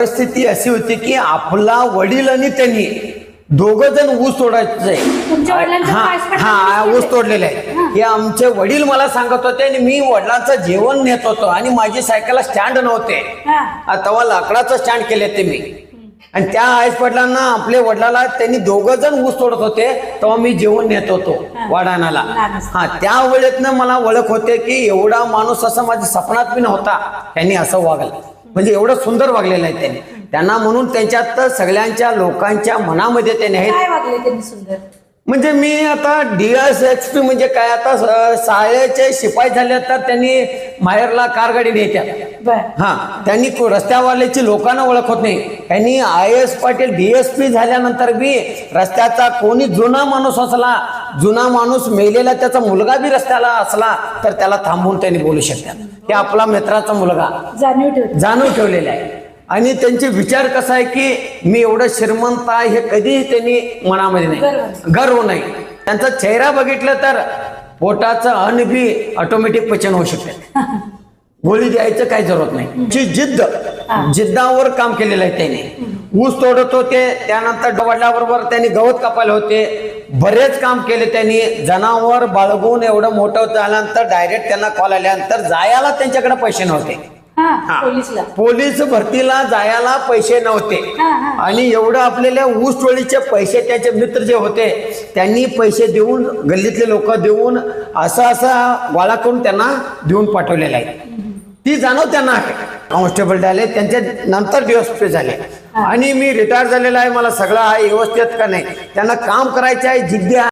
परिस्थिती अशी होती की आपला वडील आणि त्यांनी दोघं जण ऊस तोडायचे. हा ऊस तोडलेला आहे हे आमचे वडील मला सांगत होते आणि मी वडिलांचं जेवण नेत होतो आणि माझी सायकलला स्टँड नव्हते. तेव्हा लाकडाचं स्टँड केले ते मी. आणि त्या आईस वडिलांना आपल्या वडिलाला त्यांनी दोघं जण ऊस तोडत होते तेव्हा मी जेवण नेत होतो वाडाणाला. हा त्या वेळेतनं मला ओळख होते की एवढा माणूस असं माझ्या सपनात बी नव्हता त्यांनी असं वागलं. म्हणजे एवढं सुंदर वागलेलं आहे त्यांनी. त्यांना म्हणून त्यांच्यात सगळ्यांच्या लोकांच्या मनामध्ये त्यांनी सुंदर म्हणजे मी आता DSXP म्हणजे काय आता शाळेचे शिपाई झाले तर त्यांनी माहेरला कारगाडी नेत्यात. हा त्यांनी रस्त्यावाल्याची लोकांना ओळख होत नाही. त्यांनी IAS पाटील DSP झाल्यानंतर बी रस्त्याचा कोणी जुना माणूस असला जुना माणूस मेलेला त्याचा मुलगा बी रस्त्याला असला तर त्याला थांबवून त्यांनी बोलू शकतात की आपला मित्राचा मुलगा जाणीव ठेवलेला आहे. आणि त्यांचे विचार कसा आहे की मी एवढं श्रीमंत आहे हे कधीही त्यांनी मनामध्ये नाही गर्व नाही. त्यांचा चेहरा बघितलं तर पोटाचं अन्न बी ऑटोमॅटिक पचन होऊ शकते. गोळी द्यायचं काही जरूरत नाही. जी जिद्दावर काम केलेलं आहे त्याने. ऊस तोडत होते त्यानंतर वडिलांबरोबर त्यांनी गवत कापायला होते. बरेच काम केले त्यांनी. जनावर बाळगून एवढं मोठं झाल्यानंतर डायरेक्ट त्यांना कॉल आल्यानंतर जायला त्यांच्याकडे पैसे नव्हते. पोलीस भरतीला जायला पैसे नव्हते. आणि एवढं आपल्याला ऊस टोळीचे पैसे त्याचे मित्र जे होते त्यांनी पैसे देऊन गल्लीतले लोक देऊन असं गोळा करून त्यांना देऊन पाठवलेलं आहे. ती जाणव त्यांना आहे. कॉन्स्टेबल झाले त्यांच्या नंतर DSP झाले. आणि मी रिटायर झालेला आहे. मला सगळं आहे व्यवस्थित का नाही. त्यांना काम करायचं आहे जिद्दी आहे.